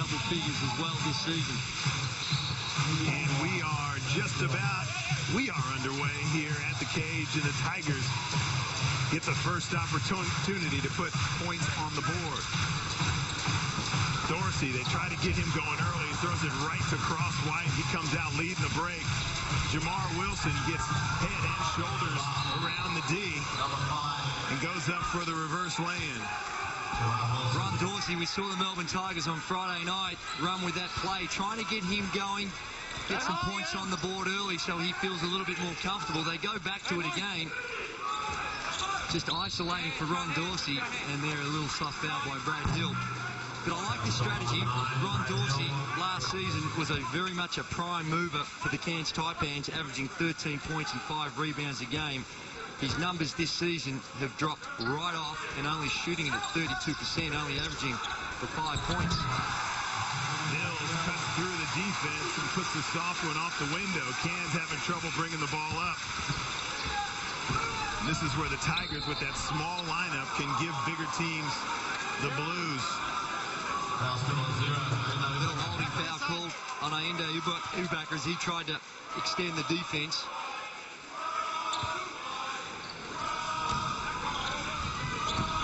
double figures as well this season. And we are underway here at the cage, and the Tigers get the first opportunity to put points on the board. Dorsey, they try to get him going early. He throws it right to Cross White. He comes out leading the break. Jamar Wilson gets head and shoulders around the D and goes up for the reverse lay-in. Ron Dorsey, we saw the Melbourne Tigers on Friday night run with that play, trying to get him going, get some points on the board early so he feels a little bit more comfortable. They go back to it again, just isolating for Ron Dorsey, and they're a little soft foul by Brad Hill. But I like the strategy. Ron Dorsey last season was very much a prime mover for the Cairns Taipans, averaging 13 points and 5 rebounds a game. His numbers this season have dropped right off and only shooting it at 32%, only averaging for 5 points. Mills cuts through the defense and puts the soft one off the window. Cairns having trouble bringing the ball up. And this is where the Tigers, with that small lineup, can give bigger teams the blues. A little holding foul called on Ayinda Ubaka as he tried to extend the defense.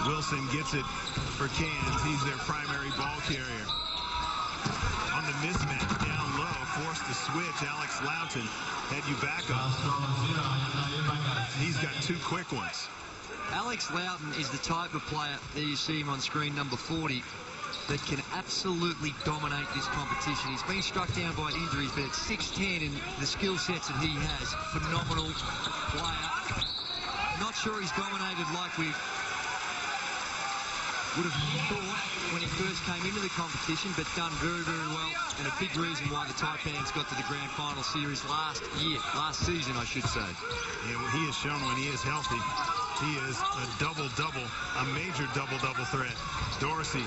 Wilson gets it for Cairns. He's their primary ball carrier. On the mismatch down low, forced to switch, Alex Loughton had Ubaka. He's got 2 quick ones. Alex Loughton is the type of player that you see him on screen, number 40, that can absolutely dominate this competition. He's been struck down by injuries, but at 6'10", and the skill sets that he has, phenomenal player. Not sure he's dominated like we would have thought when he first came into the competition, but done very, very well, and a big reason why the Taipans got to the grand final series last season, I should say. Yeah, well, he has shown when he is healthy, he is a double-double, a major double-double threat. Dorsey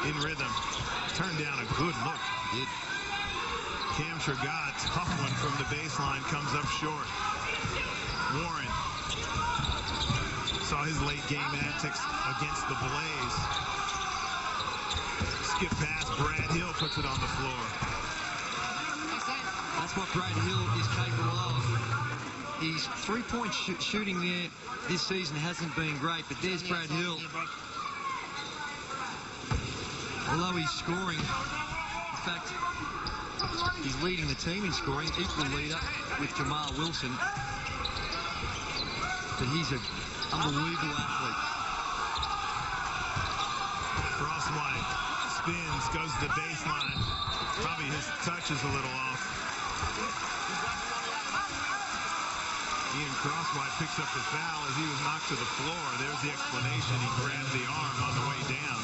in rhythm, turned down a good look. Cam Trigot, tough one from the baseline, comes up short. Warren saw his late game antics against the Blaze. Skip pass, Brad Hill puts it on the floor. That's what Brad Hill is capable of. His three-point shooting there this season hasn't been great, but there's Brad Hill. Although he's scoring, in fact, he's leading the team in scoring, equal leader with Jamal Wilson. But he's an unbelievable athlete. Cross White spins, goes to the baseline. Probably his touch is a little off. Ian Crosswhite picks up the foul as he was knocked to the floor. There's the explanation. He grabbed the arm on the way down.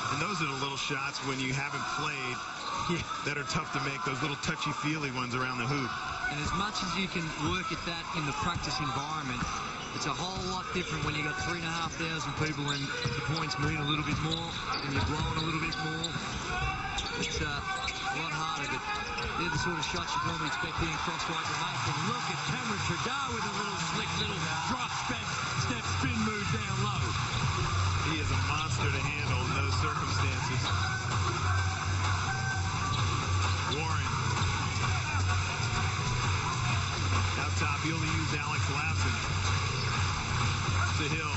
And those are the little shots when you haven't played that are tough to make, those little touchy-feely ones around the hoop. And as much as you can work at that in the practice environment, it's a whole lot different when you got 3,500 people and the points mean a little bit more and you're blowing a little bit more. It's a lot harder, but they're the sort of shots you normally expect Ian Crosswhite to make. And look at Cameron Trigar with a little slick little drop step spin move down low. He is a monster to handle in those circumstances. Warren. Out top, he'll use Alex Loughton. To Hill.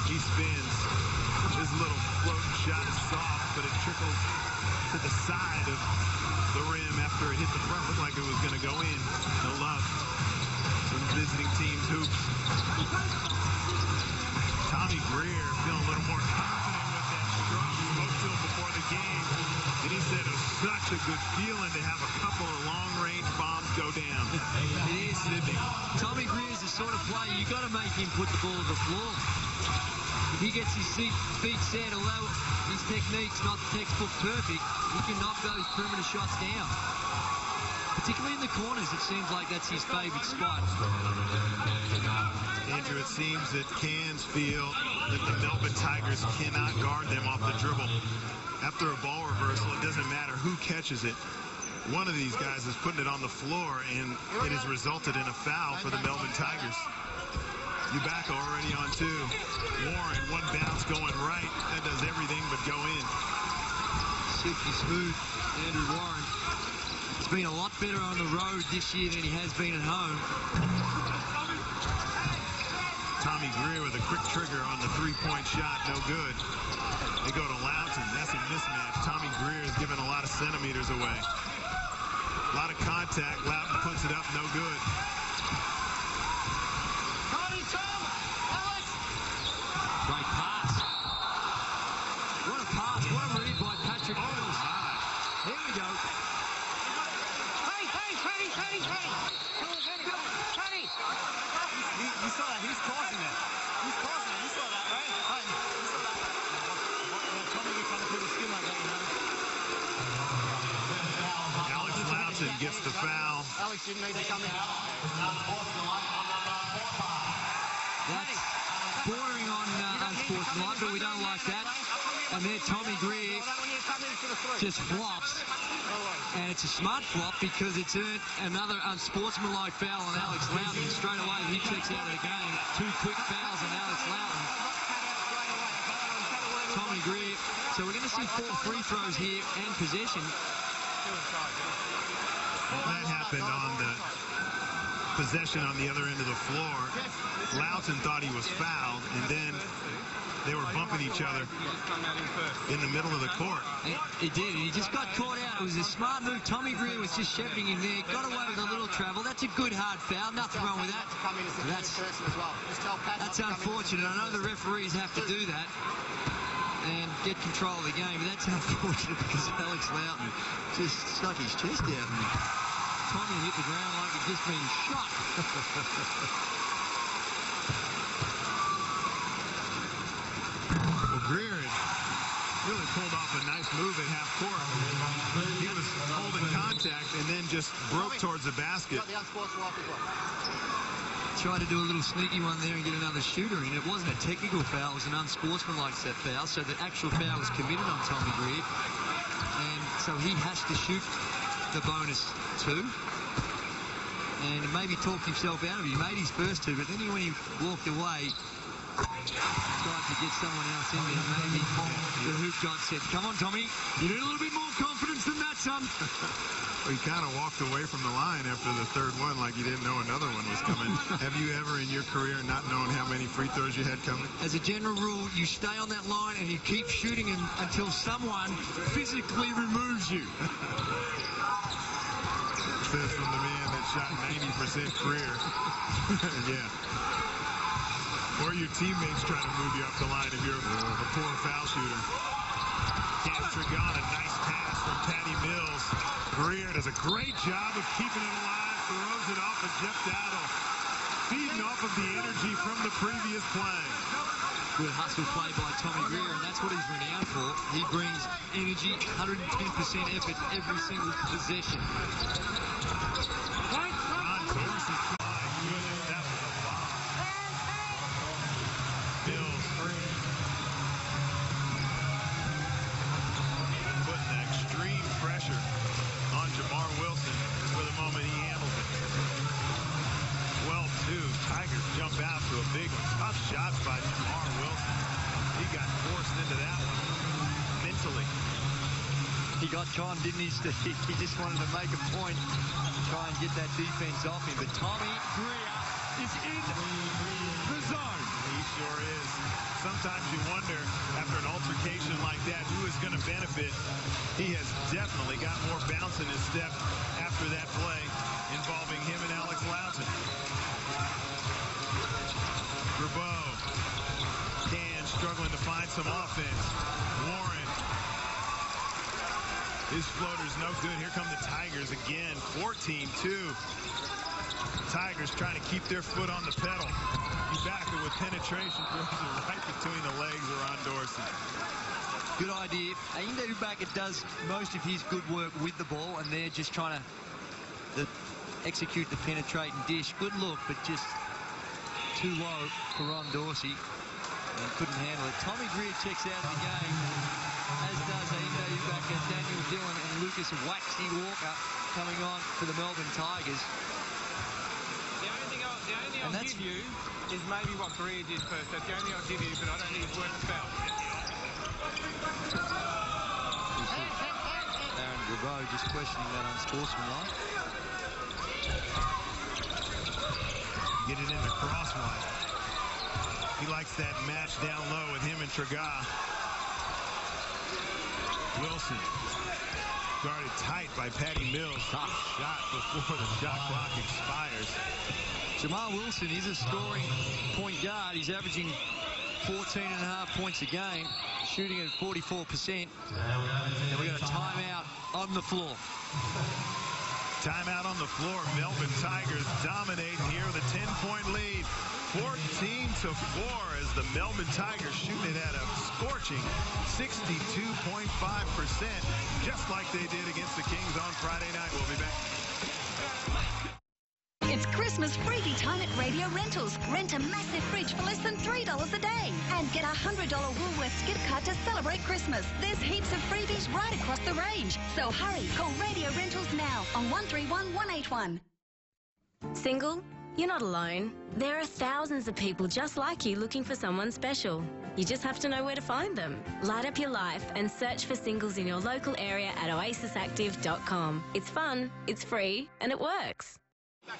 He spins. His little floating shot is soft, but it trickles to the side of the rim after it hit the front. Looked like it was going to go in. No luck. Some visiting teams hoops. Tommy Greer feeling a little more confident with that stroke. We spoke to him before the game, and he said it was such a good feeling to have a couple of long-range bombs go down. It is, Sydney. Tommy Greer is the sort of player you got to make him put the ball on the floor. If he gets his feet set, although his technique's not textbook perfect, he can knock those perimeter shots down. Particularly in the corners, it seems like that's his favorite spot. Andrew, it seems that Cairns feel that the Melbourne Tigers cannot guard them off the dribble. After a ball reversal, it doesn't matter who catches it. One of these guys is putting it on the floor, and it has resulted in a foul for the Melbourne Tigers. Ubaka already on 2. Warren, one bounce going right. That does everything but go in. silky smooth Andrew Warren. He's been a lot better on the road this year than he has been at home. Tommy Greer with a quick trigger on the three-point shot, no good. They go to Loughton. That's a mismatch. Tommy Greer is giving a lot of centimeters away. A lot of contact. Loughton puts it up, no good. Great pass. What a pass. What a read by Patrick Mills. Here we go. You saw that. He's crossing it. He's crossing it. You saw that, right? You saw that. Tommy, you're trying to put his skin like that, you know? Alex Loughton gets the foul. Alex didn't need to come in. That's bordering on unsportsmanlike, but we don't like that. And there Tommy Greer just flops. And it's a smart flop because it's earned another unsportsmanlike foul on Alex Loughton. Straight away, he checks out of the game. 2 quick fouls on Alex Loughton. Tommy Greer. So we're going to see 4 free throws here and possession. That happened on the possession on the other end of the floor. Loughton thought he was fouled, and then they were bumping each other in the middle of the court. He did. He just got caught out. It was a smart move. Tommy Greer was just shepherding him there. Got away with a little travel. That's a good hard foul. Nothing wrong with that. That's unfortunate. I know the referees have to do that and get control of the game, but that's unfortunate because Alex Loughton just stuck his chest out and Tommy hit the ground like he'd just been shot. Well, Greer really pulled off a nice move at half court. He was holding contact and then just broke towards the basket. Tried to do a little sneaky one there and get another shooter in. It wasn't a technical foul, it was an unsportsmanlike set foul, so the actual foul was committed on Tommy Greer. And so he has to shoot the bonus 2. And maybe talked himself out of it. He made his first 2, but then when he walked away, tried to get someone else in there. Maybe the hoop god said, come on, Tommy, you need a little bit more confidence than that, son. Well, he kind of walked away from the line after the third one like he didn't know another one was coming. Have you ever in your career not known how many free throws you had coming? As a general rule, you stay on that line and you keep shooting until someone physically removes you. Says from the man that shot 90% career. Yeah. Or your teammates trying to move you off the line if you're a poor foul shooter. Cam Trigana, nice pass from Patty Mills. Greer does a great job of keeping it alive, throws it off of Jeff Dowdle. Feeding off of the energy from the previous play. Good hustle play by Tommy Greer, and that's what he's renowned for. He brings energy, 110% effort every single possession. Ron Dorsey. Mills. Putting extreme pressure on Jamar Wilson. For the moment, he handled it. 12-2. Tigers jump out to a big one. Tough shots by Jamar Wilson. He got forced into that one mentally. He got con, didn't he, Steve? He just wanted to make a point, try and get that defense off him. But Tommy Greer is in the zone. He sure is. Sometimes you wonder, after an altercation like that, who is going to benefit. He has definitely got more bounce in his step after that play involving him and Alex Loughton. Grabeau. Can struggling to find some offense. Warren. His floater's no good. Here come the Tigers again. 14-2. Tigers trying to keep their foot on the pedal. Ibaka with penetration, throws it right between the legs of Ron Dorsey. Good idea. Ainda Ibaka does most of his good work with the ball, and they're just trying to execute the penetrate and dish. Good look, but just too low for Ron Dorsey. And couldn't handle it. Tommy Greer checks out of the game, as does Ainda Ibaka, Daniel Dillon, and Lucas Waxy Walker coming on for the Melbourne Tigers. The only thing I'll give you is maybe what Greer did first. That's the only thing I'll give you, but I don't think it's worth the foul. Revo just questioning that unsportsmanlike. Get it into Crosswhite. He likes that match down low with him and Tragar. Wilson guarded tight by Patty Mills. Top shot before the shot clock expires. Jamal Wilson is a scoring point guard. He's averaging 14.5 points a game, shooting at 44%. And we got a timeout on the floor. Timeout on the floor. Melbourne Tigers dominate here with a 10-point lead. 14-4 as the Melbourne Tigers shooting it at a scorching 62.5%, just like they did against the Kings on Friday night. We'll be back. It's Christmas freebie time at Radio Rentals. Rent a massive fridge for less than $3 a day. And get a $100 Woolworths gift card to celebrate Christmas. There's heaps of freebies right across the range. So hurry, call Radio Rentals now on 131 181. Single? You're not alone. There are thousands of people just like you looking for someone special. You just have to know where to find them. Light up your life and search for singles in your local area at oasisactive.com. It's fun, it's free, and it works. You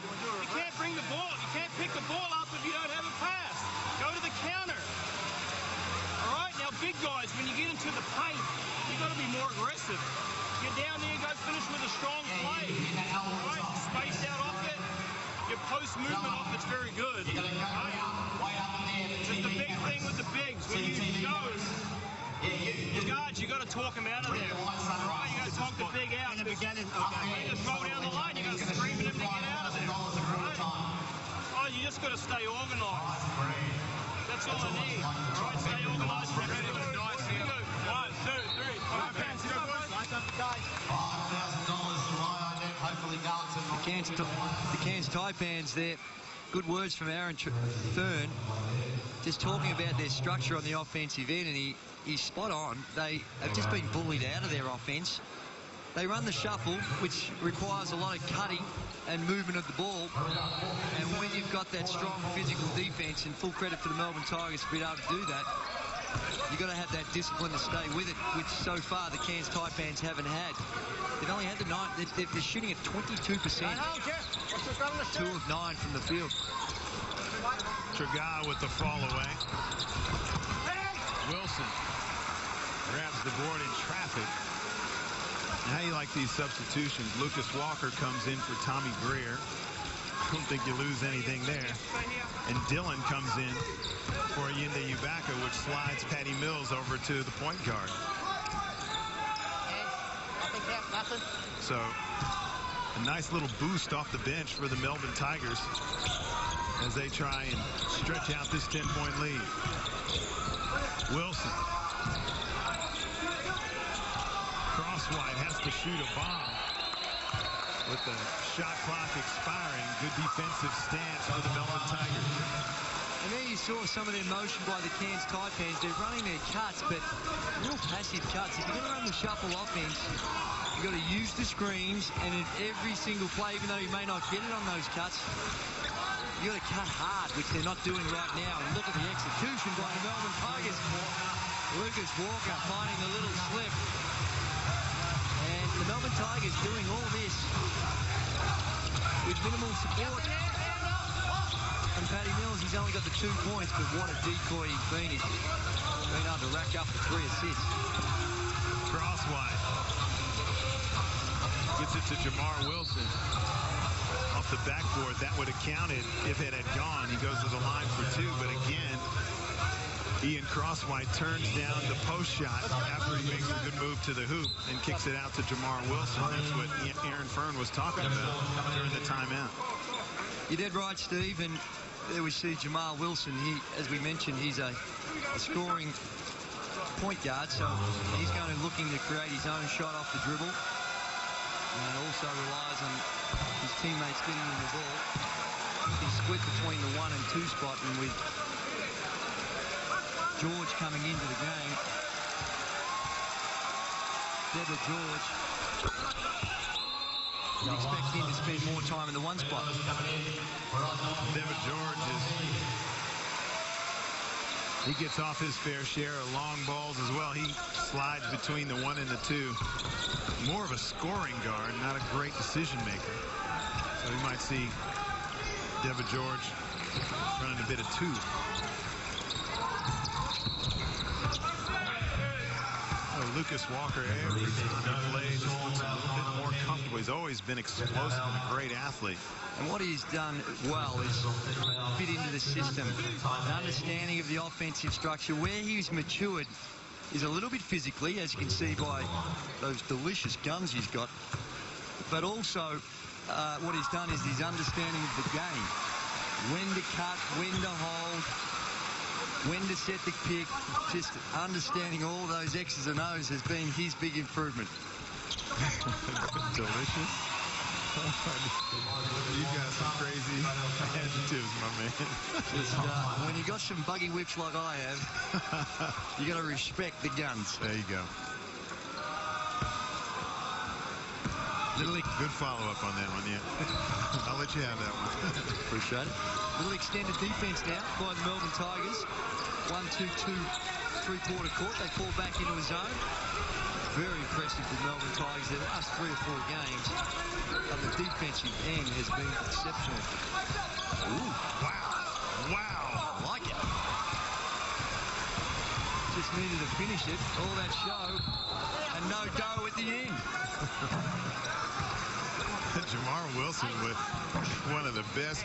can't bring the ball. You can't pick the ball up if you don't have a pass. Go to the counter. All right? Now, big guys, when you get into the paint, you've got to be more aggressive. Get down there and go finish with a strong play. All right? Space out off it. Your post movement off it's very good. Right? Just the big thing with the bigs. When you show the guards, you got to talk them out of there. Right? You got to talk the big out. In the beginning, okay. You just roll down the line. You got to scream at him to get out of there. Right? Oh, you just got to stay organized. That's all I need. All right, stay organized. Ready to go. 1, 2, 3. The Cairns Taipans there. Good words from Aaron Thurn. Just talking about their structure on the offensive end, and he's spot on. They have just been bullied out of their offense. They run the shuffle, which requires a lot of cutting and movement of the ball. And when you've got that strong physical defense, and full credit for the Melbourne Tigers for being able to do that, you've got to have that discipline to stay with it, which so far the Cairns Taipans haven't had. They've only had they're shooting at 22%. 2 of 9 from the field. Tragar with the fall away. Wilson grabs the board in traffic. How you like these substitutions? Lucas Walker comes in for Tommy Greer. Don't think you lose anything there. And Dillon comes in for Yinde Ubaka, which slides Patty Mills over to the point guard. So a nice little boost off the bench for the Melbourne Tigers as they try and stretch out this 10-point lead. Wilson. Crosswhite has to shoot a bomb with the shot clock expiring. Good defensive stance for the Melbourne Tigers. And there you saw some of their motion by the Cairns Taipans. They're running their cuts, but real passive cuts. If you're going to run the shuffle offense, you've got to use the screens, and in every single play, even though you may not get it on those cuts, you've got to cut hard, which they're not doing right now. And look at the execution by the Melbourne Tigers. Lucas Walker finding the little slip. And the Melbourne Tigers doing all this with minimal support. And Patty Mills, he's only got the 2 points, but what a decoy he's been. He's been able to rack up the 3 assists. Crosswhite gets it to Jamar Wilson. Off the backboard, that would have counted if it had gone. He goes to the line for 2, but again, Ian Crosswhite turns down the post shot after he makes a good move to the hoop and kicks it out to Jamar Wilson. That's what Aaron Fern was talking about during the timeout. You're dead right, Steve, and there we see Jamal Wilson. As we mentioned, he's a scoring point guard, so he's going to looking to create his own shot off the dribble, and also relies on his teammates getting him the ball. He's split between the 1 and 2 spot, and with George coming into the game, Deborah George, you expect him to spend more time in the 1 spot. Deborah George he gets off his fair share of long balls as well. He slides between the 1 and the 2. more of a scoring guard, not a great decision maker. So we might see Deborah George running a bit of two. Lucas Walker, every time he plays, just looks a little bit more comfortable. He's always been explosive and a great athlete. And what he's done well is fit into the system, an understanding of the offensive structure. Where he's matured is a little bit physically, as you can see by those delicious guns he's got. But also, what he's done is his understanding of the game. When to cut, when to hold, when to set the pick. Just understanding all those X's and O's has been his big improvement. Delicious. You got some crazy adjectives, my man. Just, when you got some buggy whips like I have, you got to respect the guns. There you go. Good follow-up on that one, yeah. I'll let you have that one. Appreciate it. Little extended defense now by the Melbourne Tigers. 1-2-2 three-quarter court. They fall back into a zone. Very impressive with Melbourne Tigers their last 3 or 4 games. But the defensive end has been exceptional. Ooh. Wow. I like it. Just needed to finish it. All that show. And no dough at the end. Jamar Wilson with one of the best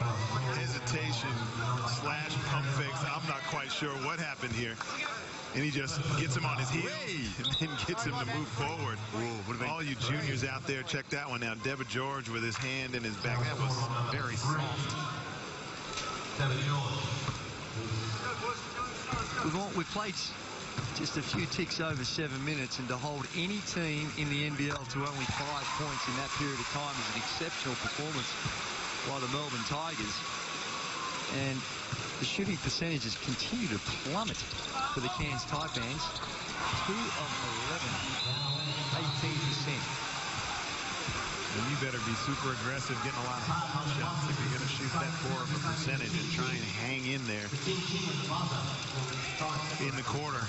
hesitation slash pump fakes. I'm not quite sure what happened here. And he just gets him on his heel and then gets him to move forward. Ooh, all you juniors out there, check that one out. Deborah George with his hand in his back. That was very soft. We've played just a few ticks over 7 minutes, and to hold any team in the NBL to only 5 points in that period of time is an exceptional performance by the Melbourne Tigers. And the shooting percentages continue to plummet for the Cairns Taipans. 2 of 11, 18%. And you better be super aggressive, getting a lot of shots if you're going to shoot that poor of a percentage and try and hang in there in the quarter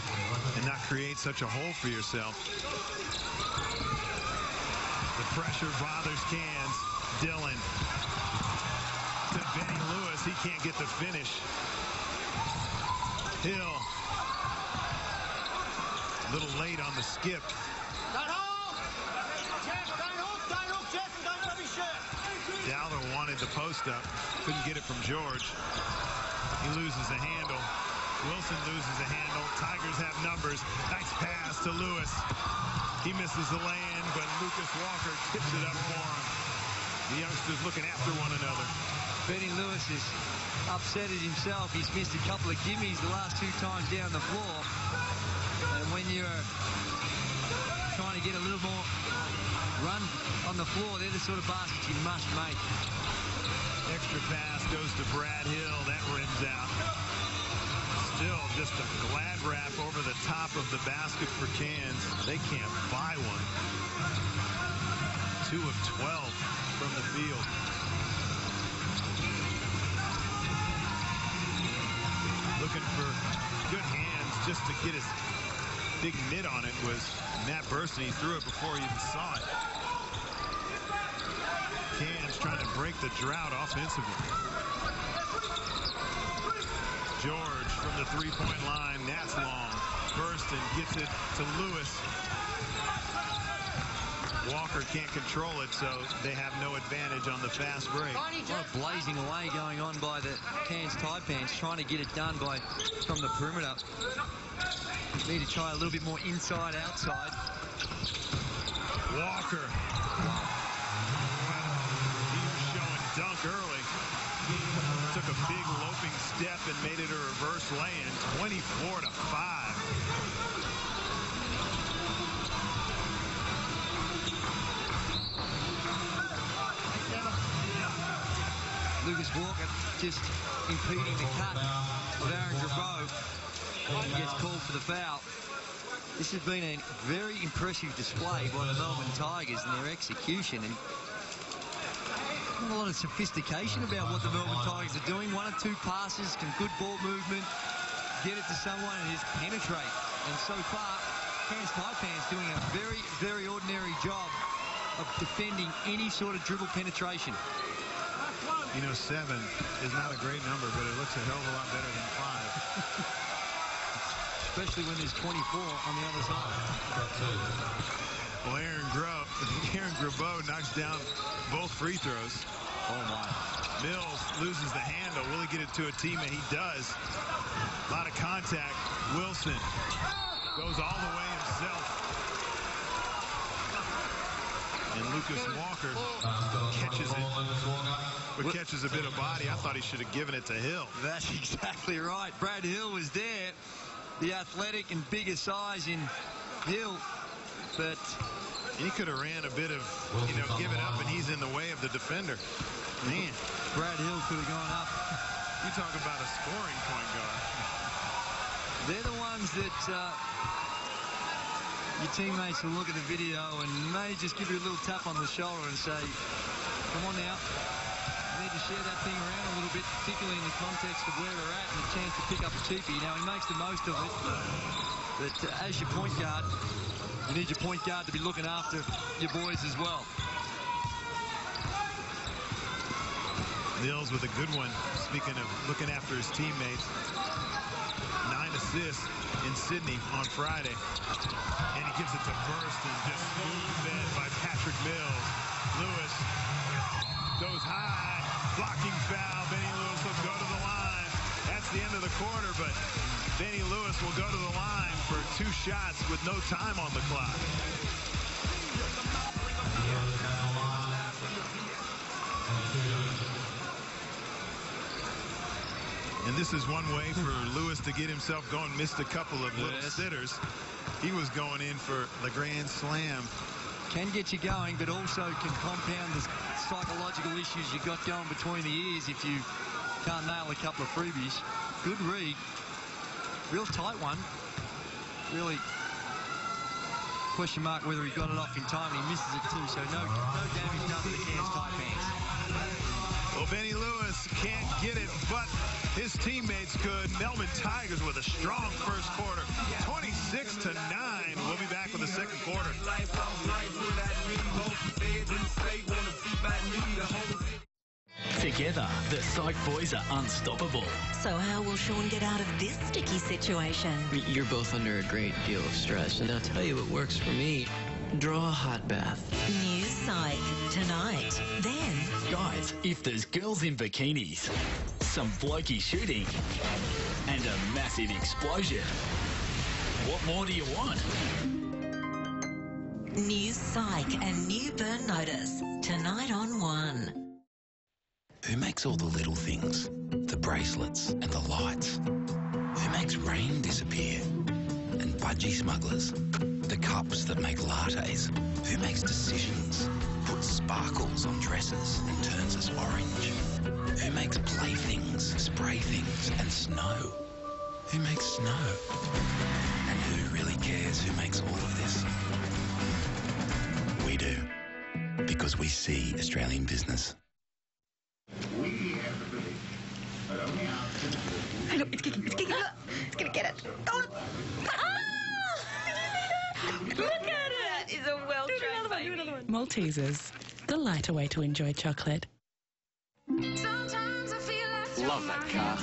and not create such a hole for yourself. The pressure bothers Cairns. Dillon to Benny Lewis. He can't get the finish. Hill. A little late on the skip. Dowler wanted the post up. Couldn't get it from George. He loses the handle. Wilson loses the handle. Tigers have numbers. Nice pass to Lewis. He misses the land, but Lucas Walker tips it up for him. The youngsters looking after one another. Benny Lewis is upset at himself. He's missed a couple of gimmies the last 2 times down the floor. And when you're trying to get a little more run on the floor, they're the sort of baskets you must make. Extra pass goes to Brad Hill. That rims out. Still just a glad wrap over the top of the basket for Cairns. They can't buy one. 2 of 12 from the field. Looking for good hands just to get his big mitt on it was Matt Burson. He threw it before he even saw it. Cairns trying to break the drought offensively. George from the 3-point line. That's long. Burston gets it to Lewis. Walker can't control it, so they have no advantage on the fast break. A lot of blazing away going on by the Cairns Taipans, trying to get it done from the perimeter. Need to try a little bit more inside, outside. Walker. He was showing dunk early. Took a big loping step and made it a reverse lay-in. 24-5. Lucas Walker just impeding the cut of Aaron Grabo. He gets called for the foul. This has been a very impressive display by the Melbourne Tigers and their execution. And not a lot of sophistication about what the Melbourne Tigers are doing. 1 or 2 passes, some good ball movement, get it to someone and just penetrate. And so far, Cairns Taipans doing a very, very ordinary job of defending any sort of dribble penetration. You know, 7 is not a great number, but it looks a hell of a lot better than 5. Especially when there's 24 on the other side. Well, Aaron Grabeau knocks down both free throws. Oh, my. Mills loses the handle. Will he get it to a teammate? He does. A lot of contact. Wilson goes all the way himself. And Lucas Walker catches it, but catches a bit of body. I thought he should have given it to Hill. That's exactly right. Brad Hill was there, the athletic and bigger size in Hill, but he could have ran a bit of, give it up, and he's in the way of the defender. Man, Brad Hill could have gone up. You talk about a scoring point guard. They're the ones that your teammates will look at the video and may just give you a little tap on the shoulder and say, come on now, you need to share that thing around a little bit, particularly in the context of where we're at and a chance to pick up a cheapie. Now, he makes the most of it, but as your point guard, you need your point guard to be looking after your boys as well. Mills with a good one. Speaking of looking after his teammates, 9 assists in Sydney on Friday. And he gives it to Burst and just spoon-fed by Patrick Mills. Lewis goes high, blocking foul. Benny Lewis will go to the line. That's the end of the quarter, but Benny Lewis will go to the line for 2 shots with no time on the clock. And this is one way for Lewis to get himself going. Missed a couple of little sitters. He was going in for the grand slam. Can get you going, but also can compound the psychological issues you got going between the ears if you can't nail a couple of freebies. Good read. Real tight one. Really question mark whether he got it off in time. He misses it too, so no damage done to the Cairns Taipans. Well, Benny Lewis can't get it, but his teammates could. Melbourne Tigers with a strong first quarter, 26-9. We'll be back with the second quarter. Together, the Psych Boys are unstoppable. So how will Sean get out of this sticky situation? You're both under a great deal of stress, and I'll tell you what works for me. Draw a hot bath. New Psych tonight. Then, Guys, if there's girls in bikinis, some blokey shooting, and a massive explosion, what more do you want? New Psych and new Burn Notice tonight on 1. Who makes all the little things? The bracelets and the lights. Who makes rain disappear? And budgie smugglers. The cups that make lattes. Who makes decisions? Puts sparkles on dresses and turns us orange. Who makes playthings, spray things and snow? Who makes snow? And who really cares who makes all of this? We do. Because we see Australian business. Look, it's kicking. It's going to get it. Oh. Look at it. It's a well-trained baby. Maltesers, the lighter way to enjoy chocolate. Sometimes I feel like Love that car.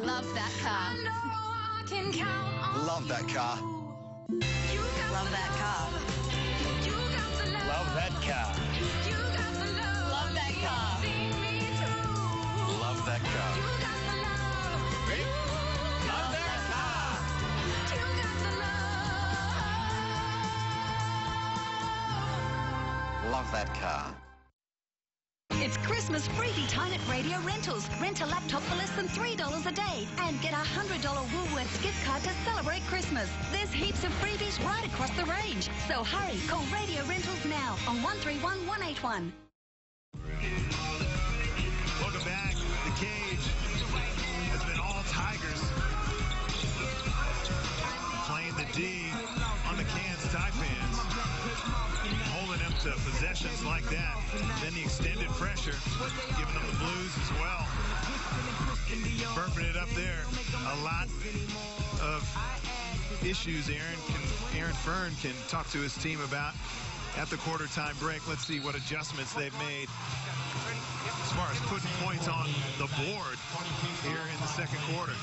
Love that car. Love that car. Love that car. Love that car. Love that car. Love that car. Love that car. It's Christmas freebie time at Radio Rentals. Rent a laptop for less than $3 a day and get a $100 Woolworths gift card to celebrate Christmas. There's heaps of freebies right across the range. So hurry, call Radio Rentals now on 131 181. Welcome back. The cage has been all Tigers. Playing the D on the Cairns Taipans. Holding them to possessions like that. Then the extended pressure, giving them the blues as well. Burping it up there. A lot of issues Aaron Fern can talk to his team about at the quarter time break. Let's see what adjustments they've made as far as putting points on the board here in the second quarter.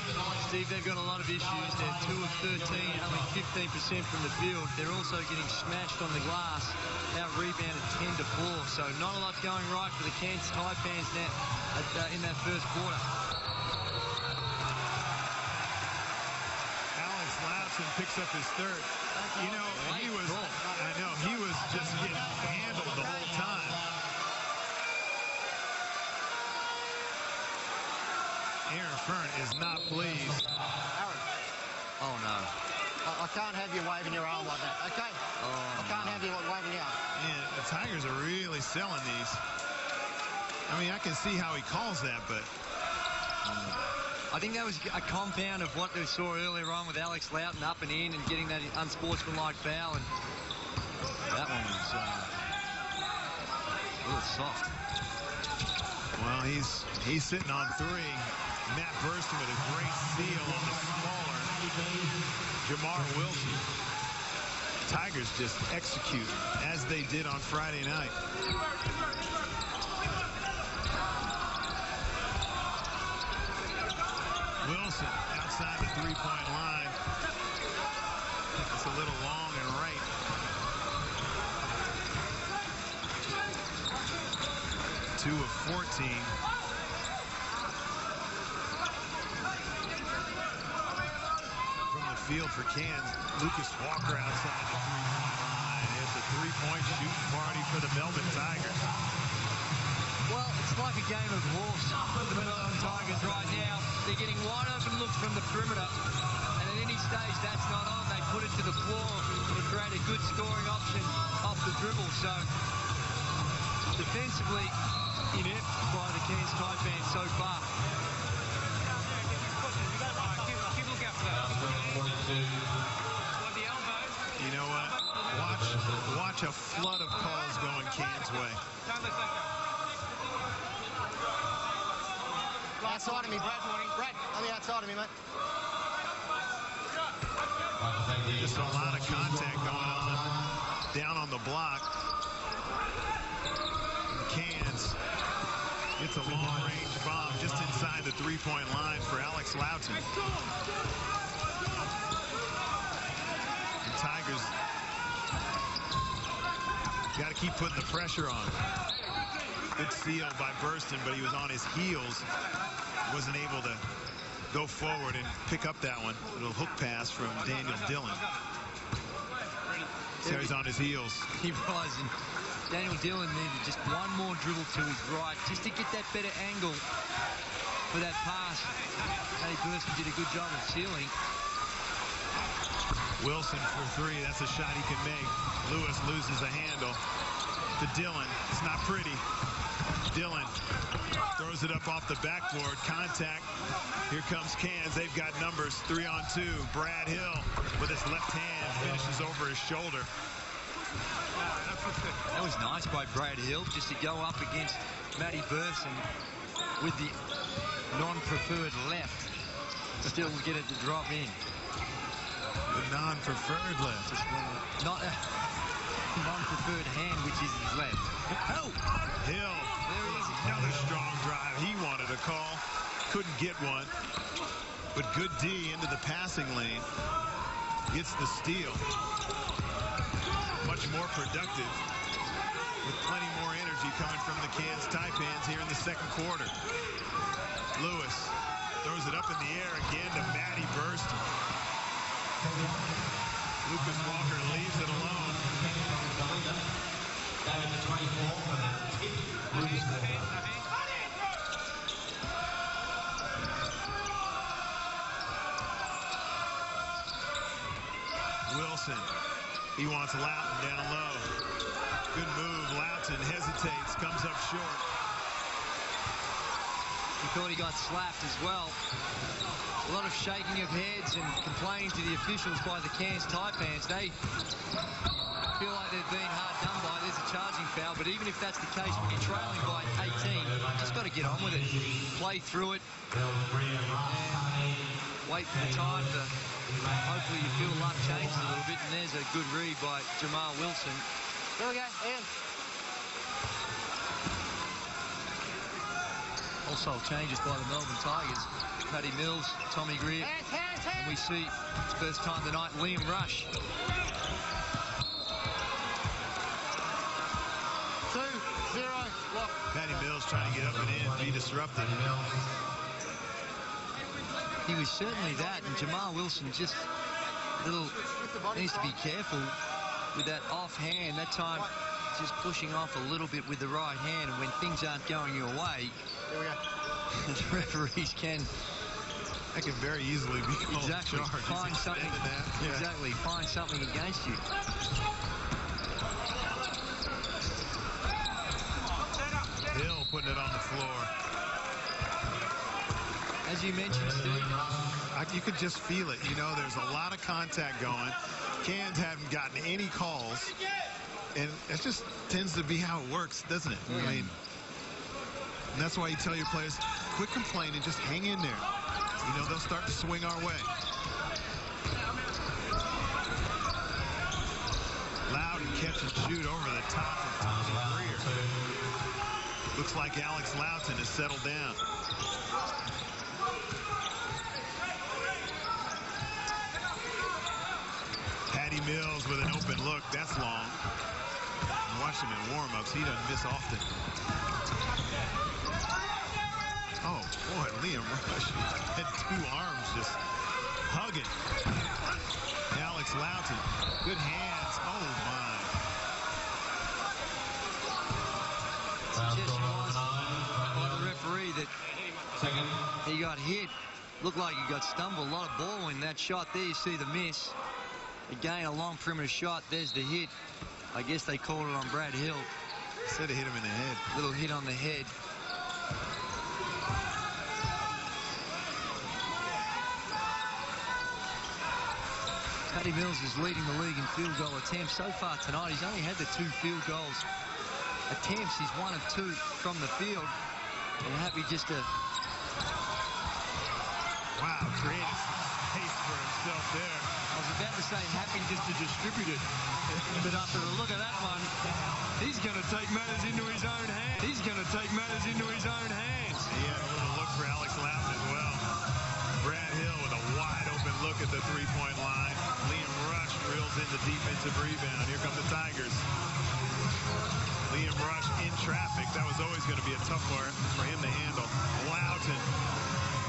Steve, they've got a lot of issues. They're 2 of 13, only 15% from the field. They're also getting smashed on the glass, out-rebounded 10-4. So not a lot going right for the Cairns Taipans now in that first quarter. Alex Lawson picks up his third. You know, he was just getting handled the whole time. Aaron Fern is not pleased. Aaron. Oh, no. I can't have you waving your arm like that, okay? I can't have you waving your arm. Man, the Tigers are really selling these. I mean, I can see how he calls that, but... I think that was a compound of what they saw earlier on with Alex Loughton up and in and getting that unsportsmanlike foul. And that one was a little soft. Well, he's sitting on 3. Matt Burston with a great steal on the smaller Jamar Wilson. Tigers just execute as they did on Friday night. Wilson outside the three-point line. It's a little long and right. Two of 14. From the field for Cairns, Lucas Walker outside the three-point line. It's a three-point shooting party for the Melbourne Tigers. Well, it's like a game of horse for the Melbourne Tigers right now. They're getting wide open looks from the perimeter, and at any stage that's not on. They put it to the floor to create a good scoring option off the dribble. So defensively inept by the Cairns Taipans so far. You know what? Watch a flood of calls going Cairns' way. Outside of me, Brad. Brad, on the outside of me, mate. Just a lot of contact going on down on the block. Cairns gets a long-range bomb just inside the three-point line for Alex Loughton. The Tigers got to keep putting the pressure on. Good steal by Burston, but he was on his heels. Wasn't able to go forward and pick up that one. A little hook pass from Daniel Dillon. So he's on his heels. He was, and Daniel Dillon needed just one more dribble to his right just to get that better angle for that pass. Matty Burston did a good job of sealing. Wilson for 3. That's a shot he can make. Lewis loses the handle to Dillon. It's not pretty. Dillon throws it up off the backboard. Contact. Here comes Cairns. They've got numbers. 3-on-2. Brad Hill with his left hand finishes over his shoulder. That was nice by Brad Hill just to go up against Matty Burston with the non-preferred left. Still get it to drop in. The non-preferred left. Not a non-preferred hand, which is his left. Oh! Hill. There he is. Another strong drive. He wanted a call. Couldn't get one. But good D into the passing lane. Gets the steal. Much more productive. With plenty more energy coming from the Cairns Taipans here in the second quarter. Lewis throws it up in the air again to Matty Burston. Lucas Walker leaves it alone. Wilson, he wants Loughton down low. Good move. Loughton hesitates, comes up short. He thought he got slapped as well. A lot of shaking of heads and complaining to the officials by the Cairns Taipans. They feel like they've been hard done by. There's a charging foul, but even if that's the case, when you're trailing by 18, just got to get on with it. Play through it and wait for the time to Hopefully you feel luck changes a little bit, and there's a good read by Jamal Wilson. There we go, Ian. Also changes by the Melbourne Tigers. Paddy Mills, Tommy Greer, and we see, first time tonight, Liam Rush. 2-0, lock. Paddy Mills trying to get up and in, be disruptive. He was certainly that, and Jamal Wilson just needs to be careful with that offhand. That time, just pushing off a little bit with the right hand, and when things aren't going your way, the referees can... That can very easily be called exactly. charge. Find something. Yeah. Exactly. Find something against you. Hill putting it on the floor. As you mentioned, Steve, you could just feel it. You know, there's a lot of contact going. Cairns haven't gotten any calls, and it just tends to be how it works, doesn't it? I mean, and that's why you tell your players, quit complaining, just hang in there. You know, they'll start to swing our way. Loud and catch and shoot over the top of Tommy Greer. Looks like Alex Loughton has settled down. Paddy Mills with an open look. That's long. Watch him in warm-ups. He doesn't miss often. Oh, boy, Liam Rush had two arms just hugging. Alex Loughton, good hands. Oh, my. Suggestion was by the referee that he got hit. Looked like he got stumbled. A lot of ball in that shot there. You see the miss. Again, a long perimeter shot. There's the hit. I guess they called it on Brad Hill. Said it hit him in the head. Little hit on the head. Paddy Mills is leading the league in field goal attempts. So far tonight, he's only had the 2 field goals attempts. He's 1 of 2 from the field. And happy just to... Wow, created space for himself there. I was about to say happy just to distribute it. But after a look at that one, he's going to take matters into his own hands. He's going to take matters into his own hands. He had a little look for Alex Loughton as well. Brad Hill with a wide open look at the three-point line. Liam Rush reels in the defensive rebound. Here come the Tigers. Liam Rush in traffic. That was always going to be a tough one for him to handle. Loughton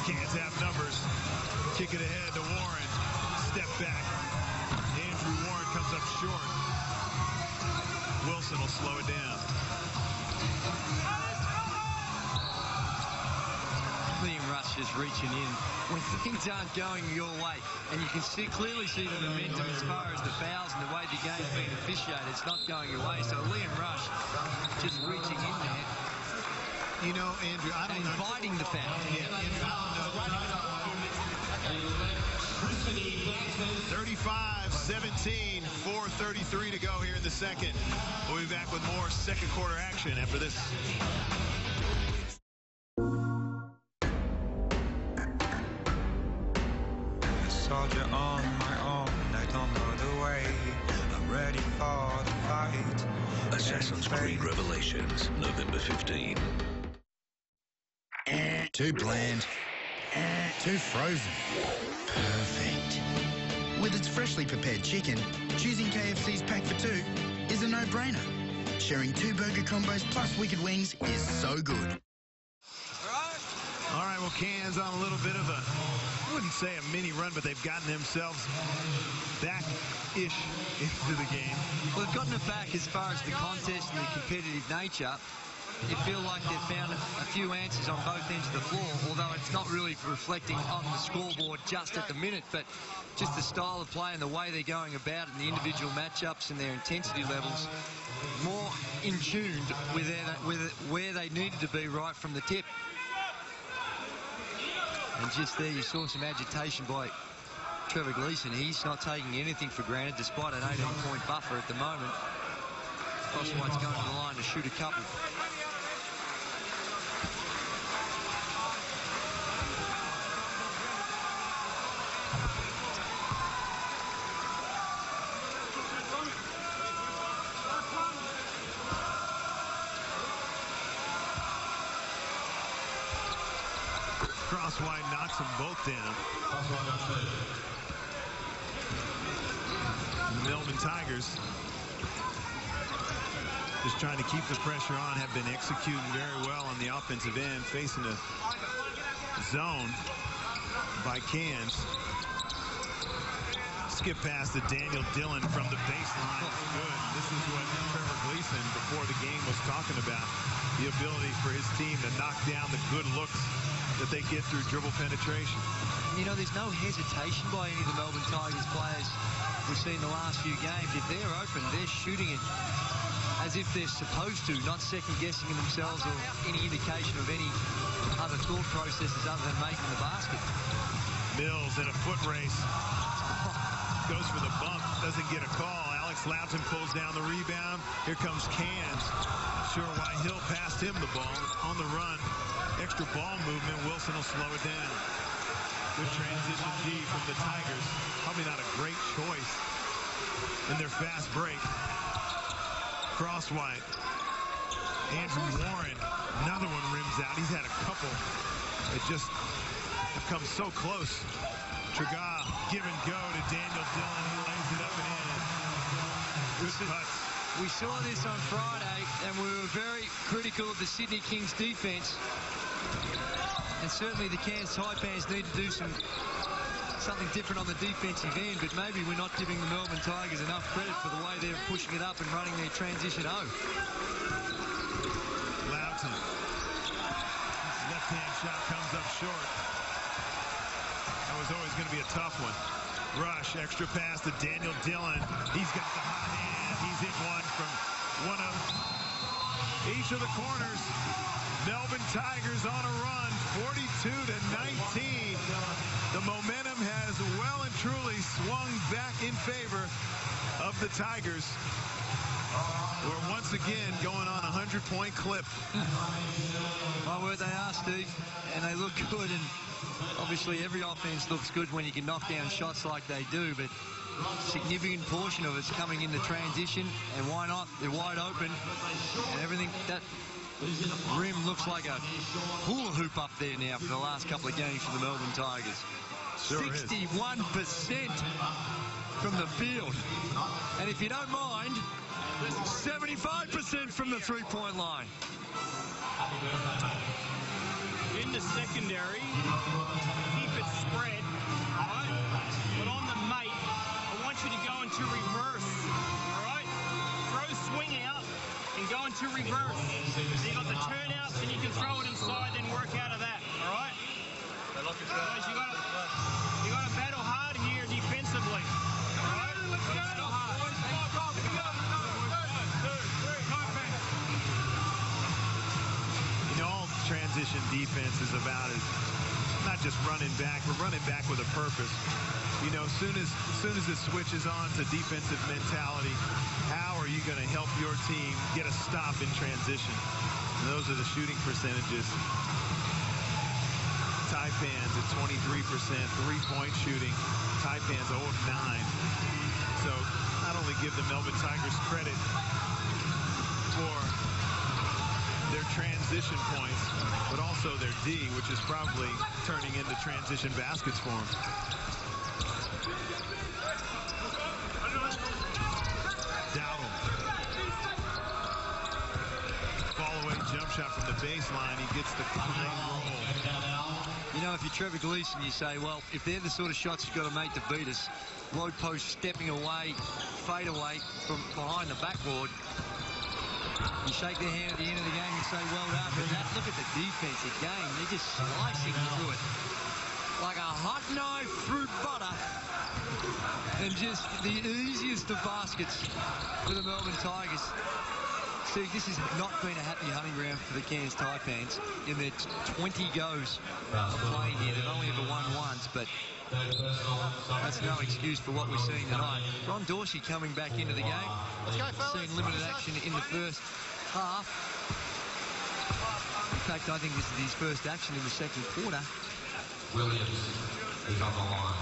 can't have numbers. Kick it ahead to Warren. Step back. Andrew Warren comes up short. Wilson will slow it down. Liam Rush is reaching in when things aren't going your way, and you can clearly see the momentum as far as the fouls and the way the game's being officiated. It's not going your way, so Liam Rush just reaching in there. You know, Andrew, I don't know. Inviting the foul. Yeah, Andrew, I don't know. 35-17, 4:33 to go here in the second. We'll be back with more second quarter action after this. Soldier on my own, I don't know the way. I'm ready for the fight. Assassin's Creed Revelations, November 15. Too bland. Too frozen. Perfect. With its freshly prepared chicken, choosing KFC's pack for 2 is a no-brainer. Sharing 2 burger combos plus wicked wings is so good. All right, well, Cairns on a little bit of a, I wouldn't say a mini run, but they've gotten themselves back-ish into the game. Well, they've gotten it back as far as the contest and the competitive nature. You feel like they've found a few answers on both ends of the floor, although it's not really reflecting on the scoreboard just at the minute, but just the style of play and the way they're going about it and the individual matchups and their intensity levels, more in tune with where they needed to be right from the tip. And just there you saw some agitation by Trevor Gleeson. He's not taking anything for granted despite an 18-point buffer at the moment. Crosswhite's going to the line to shoot a couple. Crosswhite knocks them both down. The Melbourne Tigers, just trying to keep the pressure on, have been executing very well on the offensive end, facing a zone by Cairns. Skip pass to Daniel Dillon from the baseline. Good. This is what Trevor Gleason, before the game, was talking about. The ability for his team to knock down the good looks that they get through dribble penetration. You know, there's no hesitation by any of the Melbourne Tigers players we've seen the last few games. If they're open, they're shooting it as if they're supposed to, not second-guessing themselves or any indication of any other thought processes other than making the basket. Mills in a foot race. Goes for the bump, doesn't get a call. Alex Loughton pulls down the rebound. Here comes Cairns. Not sure why Hill passed him the ball. On the run, extra ball movement. Wilson will slow it down. Good transition D from the Tigers. Probably not a great choice in their fast break. Crosswhite. Andrew Warren, another one rims out. He's had a couple that just have come so close. Tragar, give and go to Daniel Dillon. He lays it up and in. Good cuts. We saw this on Friday, and we were very critical of the Sydney Kings defense. And certainly the Cairns Taipans need to do something different on the defensive end, but maybe we're not giving the Melbourne Tigers enough credit for the way they're pushing it up and running their transition O. Loughton. Left-hand shot comes up short. That was always going to be a tough one. Rush, extra pass to Daniel Dillon. He's got the hot hand. He's hit one from one of each of the corners. Melbourne Tigers on a run, 42-19. The momentum has well and truly swung back in favor of the Tigers. We're once again going on a 100-point clip. My word, they are, Steve, and they look good. And obviously, every offense looks good when you can knock down shots like they do, but a significant portion of it's coming in the transition, and why not? They're wide open, and everything. That rim looks like a hula hoop up there now for the last couple of games for the Melbourne Tigers. Sure 61% from the field, and if you don't mind, 75% from the three-point line. In the secondary, keep it spread, all right? But on the mate, I want you to go into reverse, all right? Throw swing out and go into reverse. So you got the turn out, then you can throw it inside, then work out of that, all right? Guys, you got to battle hard here defensively, all right? Battle hard. You know, all transition defense is about is not just running back. We're running back with a purpose. You know, as soon as it switches on to defensive mentality, how are you going to help your team get a stop in transition? And those are the shooting percentages. Taipans at 23%, three-point shooting. Taipans 0 of 9. So not only give the Melbourne Tigers credit for their transition points, but also their D, which is probably turning into transition baskets for them. Dowdle. Fall away jump shot from the baseline. He gets the climb roll. You know, if you're Trevor Gleason, you say, well, if they're the sort of shots you've got to make to beat us, low post stepping away, fade away from behind the backboard, you shake their hand at the end of the game and say, well done. But that, look at the defense again. They're just slicing through it like a hot knife through butter. And just the easiest of baskets for the Melbourne Tigers. See, this has not been a happy hunting ground for the Cairns Taipans in their 20 goes of playing here. They've only ever won once, but that's no excuse for what we're seeing tonight. Ron Dorsey coming back into the game. Seeing limited action in the first half. In fact, I think this is his first action in the second quarter. Williams is on the line.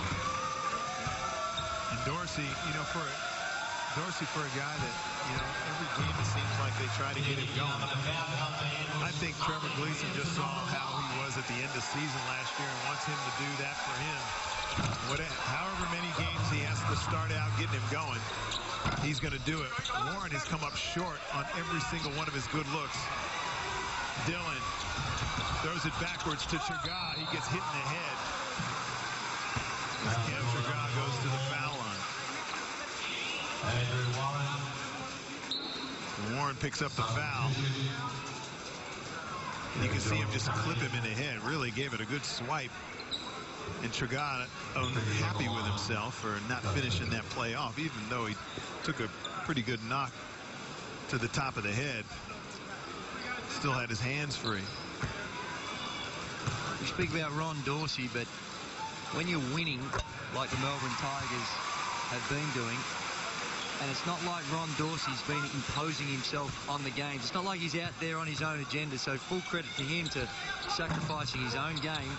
And Dorsey, you know, for a guy that, you know, every game it seems like they try to get him going. I think Trevor Gleason just saw how he was at the end of season last year and wants him to do that for him. However many games he has to start out getting him going, he's going to do it. Warren has come up short on every single one of his good looks. Dillon throws it backwards to Chaga. He gets hit in the head. Cam Chaga goes to the foul line. Warren picks up the foul. You can see him just clip him in the head. Really gave it a good swipe. And Chaga unhappy with himself for not finishing that play off, even though he took a pretty good knock to the top of the head. Still had his hands free. We speak about Ron Dorsey, but when you're winning, like the Melbourne Tigers have been doing, and it's not like Ron Dorsey's been imposing himself on the games. It's not like he's out there on his own agenda, so full credit to him to sacrificing his own game.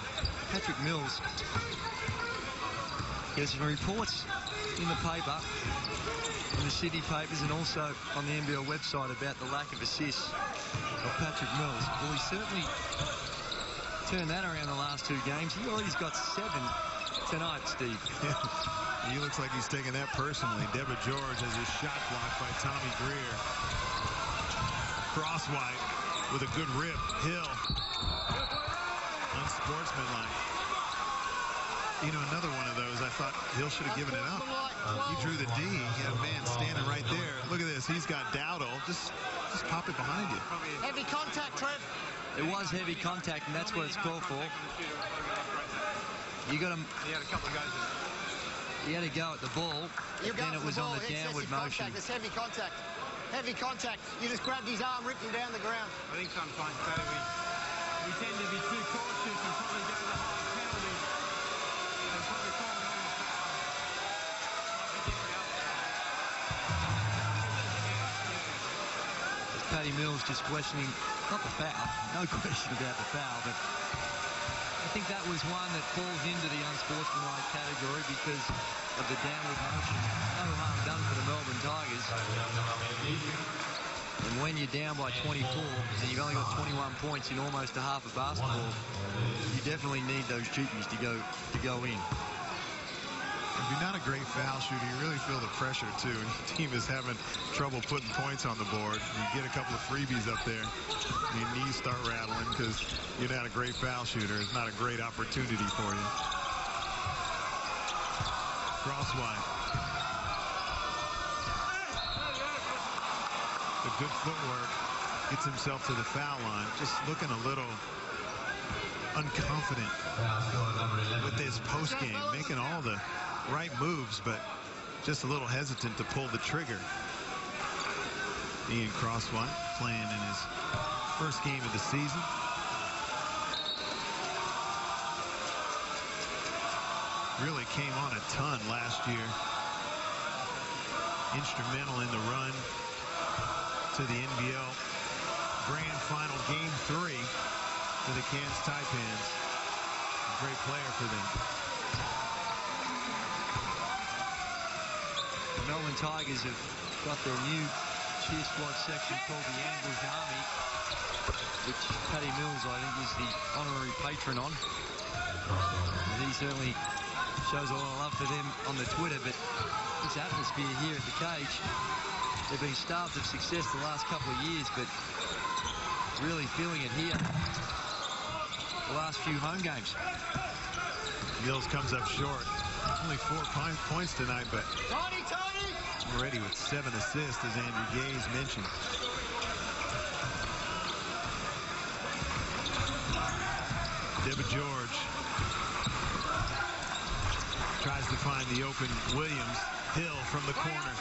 Patrick Mills, there's some reports in the paper, in the Sydney papers, and also on the NBL website about the lack of assists of Patrick Mills. Well, he certainly turned that around the last 2 games. He already's got 7 tonight, Steve. He looks like he's taking that personally. Deborah George has his shot blocked by Tommy Greer. Crosswhite with a good rip. Hill. Unsportsmanlike. You know, another one of those, I thought Hill should have given it up. He drew the D. He had a man standing right there. Look at this. He's got Dowdle. Just pop it behind you. Heavy contact, Trev. It was heavy contact, and that's what it's called for. You got him. He had a couple of guys in it. He had to go at the ball, but then it was on the downward motion. It's heavy contact. Heavy contact. You just grabbed his arm, ripped him down the ground. I think sometimes, Paddy, we tend to be too cautious and probably go the high penalty. And probably call it on the foul. Paddy Mills just questioning, not the foul, no question about the foul, but I think that was one that falls into the unsportsmanlike category because of the downward motion. No harm done for the Melbourne Tigers. And when you're down by 24 and you've only got 21 points in almost a half of basketball, you definitely need those cheapies to go in. If you're not a great foul shooter, you really feel the pressure too. And your team is having trouble putting points on the board. You get a couple of freebies up there, your knees start rattling because you're not a great foul shooter. It's not a great opportunity for you. Crosswhite. The good footwork gets himself to the foul line. Just looking a little unconfident with his post game, making all the right moves, but just a little hesitant to pull the trigger. Ian Crosswhite playing in his first game of the season. Really came on a ton last year. Instrumental in the run to the NBL Grand Final Game 3 for the Cairns Taipans. A great player for them. The Melbourne Tigers have got their new cheer squad section called the Ambush Army, which Paddy Mills, I think, is the honorary patron on. And he certainly shows a lot of love for them on the Twitter, but this atmosphere here at the cage, they've been starved of success the last couple of years, but really feeling it here the last few home games. Mills comes up short. Only 4 points tonight, but already with 7 assists, as Andrew Gaze mentioned. Deborah George tries to find the open Williams. Hill from the corner.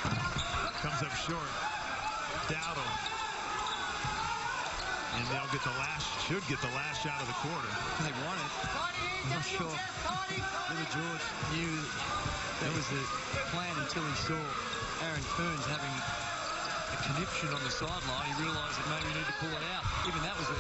Comes up short. Dowdle. And they'll get the last, should get the last shot of the quarter. They want it. I'm not sure Deborah George knew that was the plan until he saw Aaron Kearns having a conniption on the sideline. He realised that maybe he needed to pull it out. Even that was a